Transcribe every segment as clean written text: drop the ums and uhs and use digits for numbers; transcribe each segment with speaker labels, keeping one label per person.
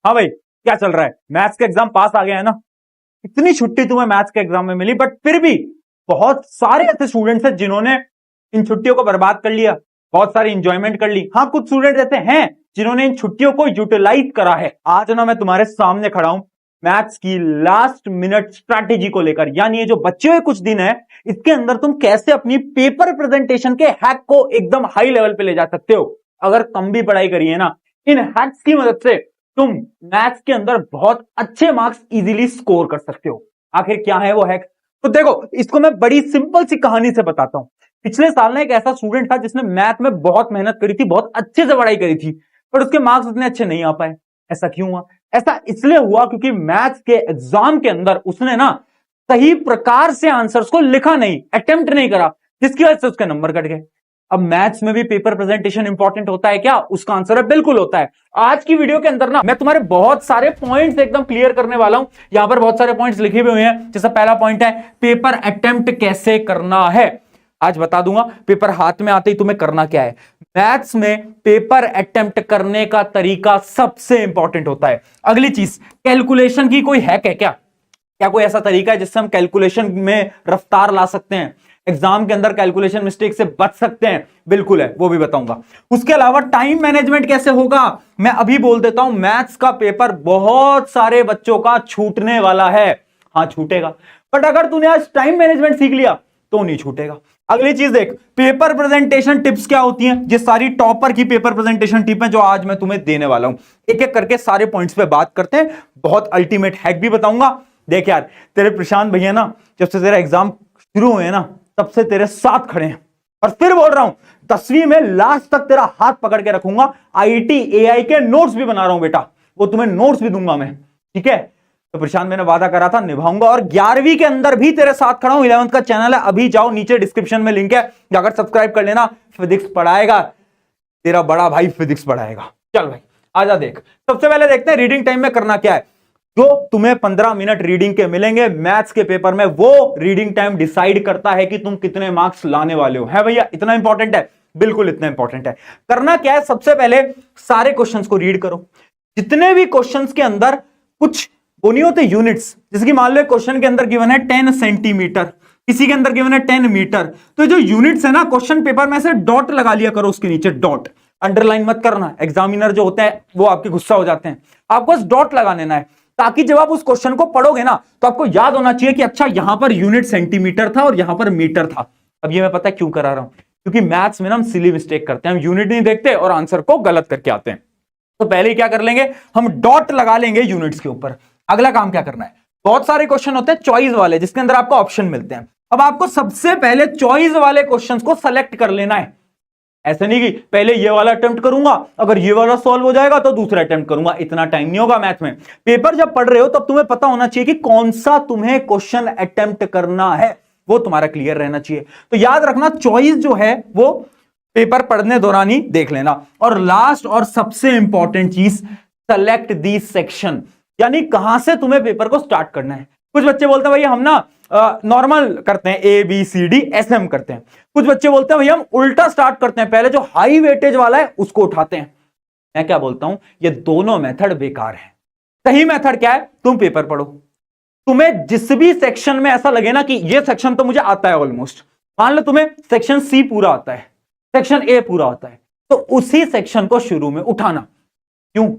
Speaker 1: हाँ भाई, क्या चल रहा है? मैथ्स का एग्जाम पास आ गया है ना? इतनी छुट्टी तुम्हें मैथ्स के एग्जाम में मिली, बट फिर भी बहुत सारे ऐसे स्टूडेंट्स हैं जिन्होंने इन छुट्टियों को बर्बाद कर लिया, बहुत सारी इंजॉयमेंट कर ली। हाँ, कुछ स्टूडेंट्स ऐसे हैं जिन्होंने इन छुट्टियों को यूटिलाइज करा है। आज ना मैं तुम्हारे सामने खड़ा हूं मैथ्स की लास्ट मिनट स्ट्रैटेजी को लेकर, यानी ये जो बच्चे हुए कुछ दिन है, इसके अंदर तुम कैसे अपनी पेपर प्रेजेंटेशन के हैक को एकदम हाई लेवल पे ले जा सकते हो। अगर कम भी पढ़ाई करी है ना, इन हैक्स की मदद से तुम मैथ्स के अंदर बहुत अच्छे मार्क्स इजीली स्कोर कर सकते हो। आखिर क्या है वो हैक? तो देखो, इसको मैं बड़ी सिंपल सी कहानी से बताता हूं। पिछले साल ना एक ऐसा स्टूडेंट था जिसने मैथ में बहुत मेहनत करी थी, बहुत अच्छे से पढ़ाई करी थी, पर उसके मार्क्स उतने अच्छे नहीं आ पाए। ऐसा क्यों हुआ? ऐसा इसलिए हुआ क्योंकि मैथ्स के एग्जाम के अंदर उसने ना सही प्रकार से आंसर्स को लिखा नहीं, अटेम्प्ट नहीं करा, जिसकी वजह से उसके नंबर कट गए। अब मैथ्स में भी पेपर प्रेजेंटेशन इंपॉर्टेंट होता है क्या? उसका आंसर है बिल्कुल होता है। आज की वीडियो के अंदर ना मैं तुम्हारे बहुत सारे पॉइंट्स एकदम क्लियर करने वाला हूं। यहां पर बहुत सारे पॉइंट्स लिखे हुए हैं। जैसा पहला पॉइंट है, पेपर अटेम्प्ट कैसे करना है। आज बता दूंगा पेपर हाथ में आते ही तुम्हें करना क्या है। मैथ्स में पेपर अटेम्प्ट करने का तरीका सबसे इंपॉर्टेंट होता है। अगली चीज, कैलकुलेशन की कोई हैक है क्या? क्या कोई ऐसा तरीका है जिससे हम कैलकुलेशन में रफ्तार ला सकते हैं, एग्जाम के अंदर कैलकुलेशन मिस्टेक से बच सकते हैं? बिल्कुल है, वो भी बताऊंगा। उसके अलावा टाइम मैनेजमेंट कैसे होगा, मैं अभी बोल देता हूं। मैथ्स का पेपर बहुत सारे बच्चों का छूटने वाला है। हाँ, छूटेगा, बट अगर तूने आज टाइम मैनेजमेंट सीख लिया तो नहीं छूटेगा। अगली चीज देख, पेपर प्रेजेंटेशन टिप्स क्या होती हैं। ये सारी टॉपर की पेपर प्रेजेंटेशन टिप है जो आज मैं तुम्हें देने वाला हूं। एक एक करके सारे पॉइंट्स पे बात करते हैं। बहुत अल्टीमेट हैक भी बताऊंगा। देख यार, तेरे प्रशांत भैया ना जब से तेरा एग्जाम शुरू हुए ना, तब से तेरे साथ खड़े हैं। और फिर बोल रहा हूं, 10वीं में लास्ट तक तेरा हाथ पकड़ के रखूंगा। आईटी एआई के नोट्स भी बना रहा हूं बेटा, वो तुम्हें नोट्स भी दूंगा मैं, ठीक है? तो प्रशांत, मैंने वादा करा था, निभाऊंगा। और 11वीं के अंदर भी तेरे साथ खड़ा हूं। 11th का चैनल है, अभी जाओ, नीचे डिस्क्रिप्शन में लिंक है, जाकर सब्सक्राइब कर लेना। फिजिक्स पढ़ाएगा तेरा बड़ा भाई, फिजिक्स पढ़ाएगा। चल भाई, आजा देख। सबसे पहले देखते हैं रीडिंग टाइम में करना क्या है। जो तुम्हें 15 मिनट रीडिंग के मिलेंगे मैथ्स के पेपर में, वो रीडिंग टाइम डिसाइड करता है कि तुम कितने मार्क्स लाने वाले हो। है भैया, इतना इंपॉर्टेंट है? बिल्कुल इतना इंपॉर्टेंट है। करना क्या है, सबसे पहले सारे क्वेश्चंस को रीड करो। जितने भी क्वेश्चंस के अंदर कुछ वो नहीं होते यूनिट्स, जैसे कि मान लो क्वेश्चन के अंदर गिवन है 10 सेंटीमीटर, किसी के अंदर गिवन है 10 मीटर, तो जो यूनिट्स है ना, क्वेश्चन पेपर में से डॉट लगा लिया करो उसके नीचे। डॉट अंडरलाइन मत करना, एग्जामिनर जो होते हैं वो आपके गुस्सा हो जाते हैं। आपको बस डॉट लगा लेना है, ताकि जब आप उस क्वेश्चन को पढ़ोगे ना तो आपको याद होना चाहिए कि अच्छा, यहां पर यूनिट सेंटीमीटर था और यहां पर मीटर था। अब ये मैं पता है क्यों करा रहा हूं, क्योंकि मैथ्स में ना हम सिली मिस्टेक करते हैं, हम यूनिट नहीं देखते और आंसर को गलत करके आते हैं। तो पहले ही क्या कर लेंगे, हम डॉट लगा लेंगे यूनिट्स के ऊपर। अगला काम क्या करना है, बहुत सारे क्वेश्चन होते हैं चॉइस वाले, जिसके अंदर आपको ऑप्शन मिलते हैं। अब आपको सबसे पहले चॉइस वाले क्वेश्चंस को सेलेक्ट कर लेना है। ऐसे नहीं कि पहले ये वाला अटेम्प्ट करूंगा, अगर ये वाला सॉल्व हो जाएगा तो दूसरा अटेम्प्ट करूंगा। इतना टाइम नहीं होगा मैथ में। पेपर जब पढ़ रहे हो तब तुम्हें पता होना चाहिए कि कौन सा तुम्हें क्वेश्चन अटेम्प्ट करना है, वो तुम्हारा क्लियर रहना चाहिए। तो याद रखना, चॉइस जो है वो पेपर पढ़ने दौरान ही देख लेना। और लास्ट और सबसे इंपॉर्टेंट चीज, सेलेक्ट दी सेक्शन, यानी कहां से तुम्हें पेपर को स्टार्ट करना है। कुछ बच्चे बोलते हैं भैया हम ना नॉर्मल करते हैं, ए बी सी डी ऐसे हम करते हैं। कुछ बच्चे बोलते हैं भैया हम उल्टा स्टार्ट करते हैं, पहले जो हाई वेटेज वाला है उसको उठाते हैं। मैं क्या बोलता हूं, ये दोनों मेथड बेकार है। सही मेथड क्या है, तुम पेपर पढ़ो। तुम्हें जिस भी सेक्शन में ऐसा लगे ना कि ये सेक्शन तो मुझे आता है ऑलमोस्ट, मान लो तुम्हें सेक्शन सी पूरा आता है, सेक्शन ए पूरा आता है, तो उसी सेक्शन को शुरू में उठाना। क्यों?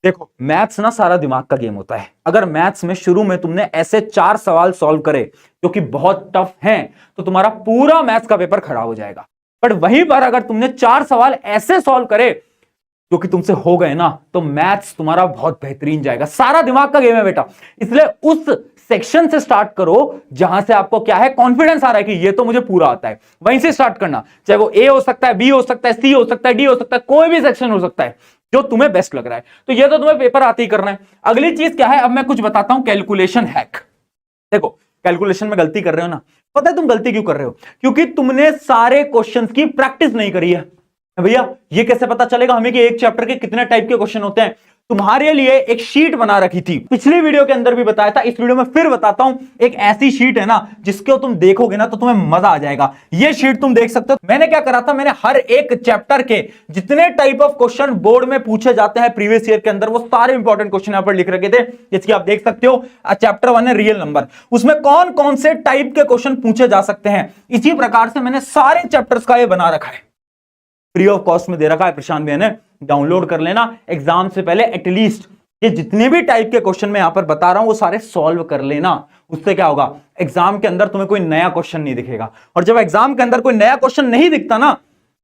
Speaker 1: देखो, मैथ्स ना सारा दिमाग का गेम होता है। अगर मैथ्स में शुरू में तुमने ऐसे 4 सवाल सॉल्व करे जो कि बहुत टफ हैं, तो तुम्हारा पूरा मैथ्स का पेपर खड़ा हो जाएगा। बट वहीं पर अगर तुमने 4 सवाल ऐसे सॉल्व करे जो कि तुमसे हो गए ना, तो मैथ्स तुम्हारा बहुत बेहतरीन जाएगा। सारा दिमाग का गेम है बेटा, इसलिए उस सेक्शन से स्टार्ट करो जहां से आपको क्या है, कॉन्फिडेंस आ रहा है कि ये तो मुझे पूरा आता है। वहीं से स्टार्ट करना, चाहे वो ए हो सकता है, बी हो सकता है, सी हो सकता है, डी हो सकता है, कोई भी सेक्शन हो सकता है जो तुम्हें बेस्ट लग रहा है। तो ये तो तुम्हें पेपर आते ही करना है। अगली चीज क्या है, अब मैं कुछ बताता हूं, कैलकुलेशन हैक। देखो, कैलकुलेशन में गलती कर रहे हो ना, पता है तुम गलती क्यों कर रहे हो? क्योंकि तुमने सारे क्वेश्चंस की प्रैक्टिस नहीं करी है। भैया ये कैसे पता चलेगा हमें कि एक चैप्टर के कितने टाइप के क्वेश्चन होते हैं? तुम्हारे लिए एक शीट बना रखी थी। पिछली वीडियो के अंदर भी बताया था, इस वीडियो में फिर बताता हूं। एक ऐसी शीट है ना जिसको तुम देखोगे ना तो तुम्हें मजा आ जाएगा। ये शीट तुम देख सकते हो। मैंने क्या करा था, मैंने हर एक चैप्टर के जितने टाइप ऑफ क्वेश्चन बोर्ड में पूछे जाते हैं प्रीवियस ईयर के अंदर, वो सारे इंपॉर्टेंट क्वेश्चन यहां पर लिख रखे थे। जैसे आप देख सकते हो, चैप्टर 1 है रियल नंबर, उसमें कौन कौन से टाइप के क्वेश्चन पूछे जा सकते हैं। इसी प्रकार से मैंने सारे चैप्टर्स का ये बना रखा है, फ्री ऑफ कॉस्ट में दे रखा है। प्रशांत भैया ने डाउनलोड कर लेना एग्जाम से पहले, एटलीस्ट ये जितने भी टाइप के क्वेश्चन मैं यहां पर बता रहा हूं वो सारे सॉल्व कर लेना। उससे क्या होगा, एग्जाम के अंदर तुम्हें कोई नया क्वेश्चन नहीं दिखेगा। और जब एग्जाम के अंदर कोई नया क्वेश्चन नहीं दिखता ना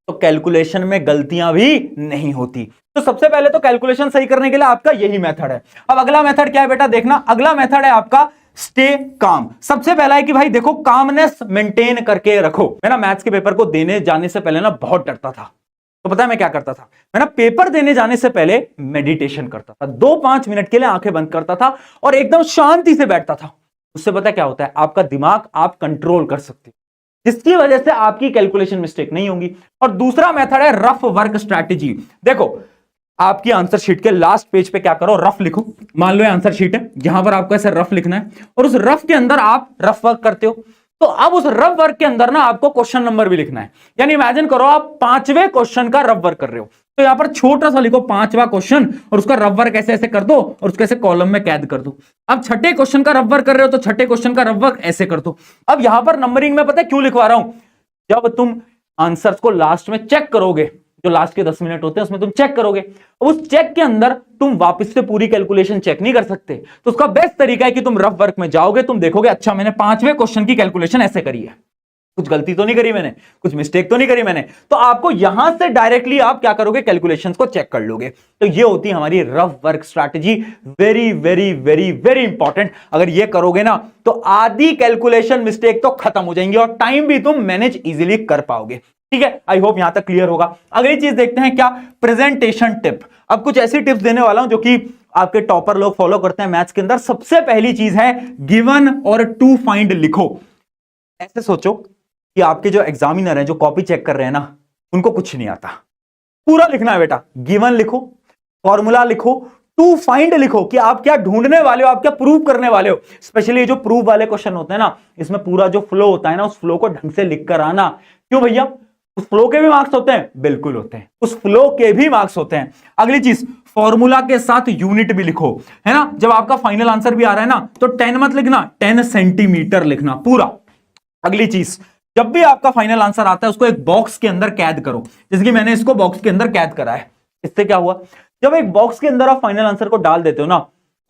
Speaker 1: तो कैलकुलेशन में गलतियां भी नहीं होती। तो सबसे पहले तो कैलकुलेशन सही करने के लिए आपका यही मेथड है। अब अगला मेथड क्या है बेटा, देखना। अगला मेथड है आपका स्टे काम। सबसे पहला है कि भाई देखो, कामनेस मेंटेन करके रखो। मैं ना मैथ्स के पेपर को देने जाने से पहले ना बहुत डरता था। तो पता है मैं क्या करता था, मैं ना पेपर देने जाने से पहले मेडिटेशन करता था। 2-5 मिनट के लिए आंखें बंद करता था और एकदम शांति से बैठता था। उससे पता है क्या होता है, आपका दिमाग आप कंट्रोल कर सकते हो, जिसकी वजह से आपकी कैलकुलेशन मिस्टेक नहीं होंगी। और दूसरा मेथड है रफ वर्क स्ट्रैटेजी। देखो, आपकी आंसर शीट के लास्ट पेज पे क्या करो, रफ लिखो। मान लो ये आंसर शीट है, यहां पर आपको ऐसे रफ लिखना है और उस रफ के अंदर आप रफ वर्क करते हो। तो अब उस रफ वर्क के अंदर ना आपको क्वेश्चन नंबर भी लिखना है। यानी इमेजिन करो आप 5वें क्वेश्चन का रफ वर्क कर रहे हो, तो यहां पर छोटा सा लिखो 5वां क्वेश्चन और उसका रफ वर्क ऐसे ऐसे कर दो और उसको ऐसे कॉलम में कैद कर दो। अब छठे क्वेश्चन का रफ वर्क कर रहे हो तो छठे क्वेश्चन का रफ वर्क ऐसे कर दो। अब यहां पर नंबरिंग में पता है क्यों लिखवा रहा हूं, जब तुम आंसर्स को लास्ट में चेक करोगे, जो लास्ट के 10 मिनट होते हैं उसमें तुम चेक करोगे, उस चेक के अंदर तुम वापस से पूरी कैलकुलेशन चेक नहीं कर सकते। तो उसका बेस्ट तरीका है कि तुम रफ वर्क में जाओगे, तुम देखोगे अच्छा मैंने 5वें क्वेश्चन की कैलकुलेशन ऐसे करी है, कुछ गलती तो नहीं करी मैंने, कुछ मिस्टेक तो नहीं करी मैंने। तो आपको यहां से डायरेक्टली आप क्या करोगे, कैलकुलेशंस को चेक कर लोगे। तो ये होती है हमारी rough work strategy. Very very very very important. अगर ये करोगे ना तो आधी कैलकुलेशन मिस्टेक तो खत्म हो जाएंगी और टाइम भी तुम मैनेज इजीली कर पाओगे। ठीक है, आई होप यहां तक क्लियर होगा। अगली चीज देखते हैं क्या, प्रेजेंटेशन टिप। अब कुछ ऐसी टिप्स देने वाला हूं जो कि आपके टॉपर लोग फॉलो करते हैं मैथ्स के अंदर। सबसे पहली चीज है गिवन और टू फाइंड लिखो। ऐसे सोचो कि आपके जो एग्जामिनर हैं, जो कॉपी चेक कर रहे हैं ना, उनको कुछ नहीं आता। पूरा लिखना है बेटा, गिवन लिखो, फॉर्मूला लिखो, टू फाइंड लिखो कि आप क्या ढूंढने वाले हो, आप क्या प्रूव करने वाले हो। स्पेशली जो प्रूव वाले क्वेश्चन होते हैं ना, इसमें पूरा जो फ्लो होता है ना, उस फ्लो को ढंग से लिख कर आना। क्यों भैया, उस फ्लो के भी मार्क्स होते हैं, बिल्कुल होते हैं, उस फ्लो के भी मार्क्स होते हैं। अगली चीज, फॉर्मूला के साथ यूनिट भी लिखो, है ना। जब आपका फाइनल आंसर भी आ रहा है ना तो 10 मत लिखना, 10 सेंटीमीटर लिखना पूरा। अगली चीज, जब भी आपका फाइनल आंसर आता है उसको एक बॉक्स के अंदर कैद करो, जैसे कि मैंने इसको बॉक्स के अंदर कैद करा है। इससे क्या हुआ, जब एक बॉक्स के अंदर आप फाइनल आंसर को डाल देते हो ना,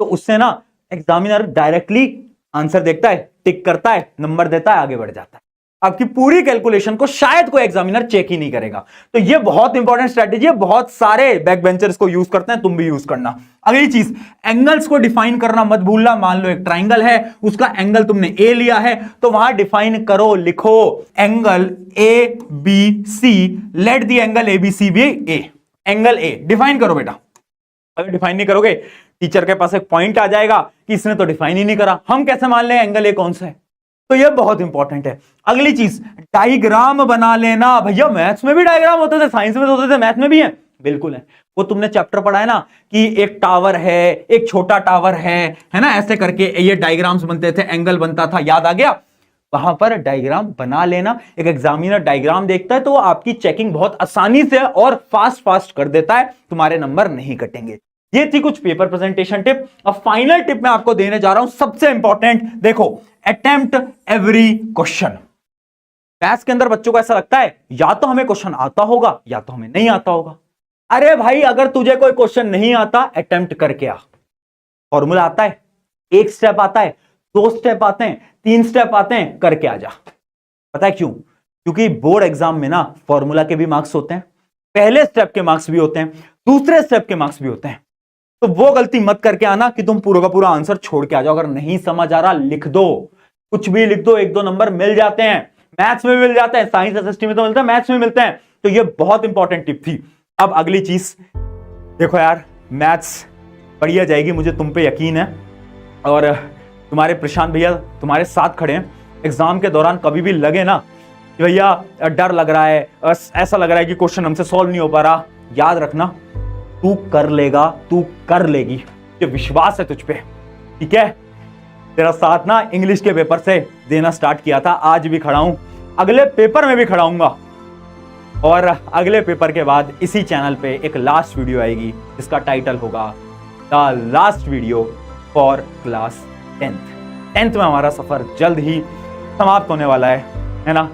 Speaker 1: तो उससे ना एग्जामिनर डायरेक्टली आंसर देखता है, टिक करता है, नंबर देता है, आगे बढ़ जाता है। आपकी पूरी कैलकुलेशन को शायद कोई एग्जामिनर चेक ही नहीं करेगा। तो ये बहुत इंपॉर्टेंट स्ट्रेटेजी है, बहुत सारे बैक बेंचर्स को यूज करते हैं, तुम भी यूज करना। अगली चीज, एंगल्स को डिफाइन करना मत भूलना। मान लो एक ट्राइंगल है, उसका एंगल तुमने ए लिया है, तो वहां डिफाइन करो, लिखो angle A B C, let the angle A B C B A. Angle A define करो बेटा। अगर डिफाइन नहीं करोगे टीचर के पास एक पॉइंट आ जाएगा कि इसने तो डिफाइन ही नहीं करा, हम कैसे मान लें एंगल ए कौन सा है। तो ये बहुत इंपॉर्टेंट है। अगली चीज, डायग्राम बना लेना। भैया मैथ्स में भी डायग्राम होते थे, साइंस में तो होते थे, मैथ्स में भी है, बिल्कुल है। वो तुमने चैप्टर पढ़ा है ना कि एक टावर है, एक छोटा टावर है ना, ऐसे करके ये डायग्राम्स बनते थे, एंगल बनता था, याद आ गया। वहां पर डायग्राम बना लेना। एक एग्जामिनर डायग्राम देखता है तो वो आपकी चेकिंग बहुत आसानी से और फास्ट कर देता है, तुम्हारे नंबर नहीं कटेंगे। ये थी कुछ पेपर प्रेजेंटेशन टिप। अब फाइनल टिप मैं आपको देने जा रहा हूं, सबसे इंपॉर्टेंट। देखो, अटेम्प्ट एवरी क्वेश्चन। मैथ्स के अंदर बच्चों को ऐसा लगता है या तो हमें क्वेश्चन आता होगा या तो हमें नहीं आता होगा। अरे भाई, अगर तुझे कोई क्वेश्चन नहीं आता, अटेम्प्ट करके आ। फॉर्मूला आता है, एक स्टेप आता है, 2 स्टेप आते हैं, 3 स्टेप आते हैं, करके आ जा। पता है क्यों? क्योंकि बोर्ड एग्जाम में ना फॉर्मूला के भी मार्क्स होते हैं, पहले स्टेप के मार्क्स भी होते हैं, दूसरे स्टेप के मार्क्स भी होते हैं। तो वो गलती मत करके आना कि तुम पूरा का पूरा आंसर छोड़ के आ जाओ। अगर नहीं समझ आ रहा, लिख दो, कुछ भी लिख दो, 1-2 नंबर मिल जाते हैं। मैथ्स में मिल जाते हैं, साइंस एसएसटी में तो मिलता है, मैथ्स में मिलते हैं। तो ये बहुत इंपॉर्टेंट टिप थी। अब अगली चीज देखो यार, मैथ्स बढ़िया जाएगी, मुझे तुम पे यकीन है। और तुम्हारे प्रशांत भैया तुम्हारे साथ खड़े हैं। एग्जाम के दौरान कभी भी लगे ना कि भैया डर लग रहा है, ऐसा लग रहा है कि क्वेश्चन हमसे सॉल्व नहीं हो पा रहा, याद रखना तू कर लेगा, तू कर लेगी, ये विश्वास है तुझ पे, ठीक है। तेरा साथ ना इंग्लिश के पेपर से देना स्टार्ट किया था, आज भी खड़ा हूं, अगले पेपर में भी खड़ा हूंगा। और अगले पेपर के बाद इसी चैनल पे एक लास्ट वीडियो आएगी जिसका टाइटल होगा the last video for class 10th में हमारा सफर जल्द ही समाप्त होने वाला है ना।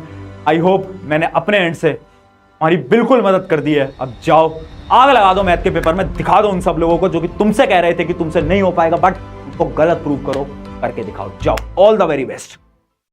Speaker 1: आई होप मैंने अपने एंड से हमारी बिल्कुल मदद कर दी है। अब जाओ आग लगा दो मैथ के पेपर में, दिखा दो उन सब लोगों को जो कि तुमसे कह रहे थे कि तुमसे नहीं हो पाएगा, बट उसको गलत प्रूव करो, करके दिखाओ। जाओ, ऑल द वेरी बेस्ट।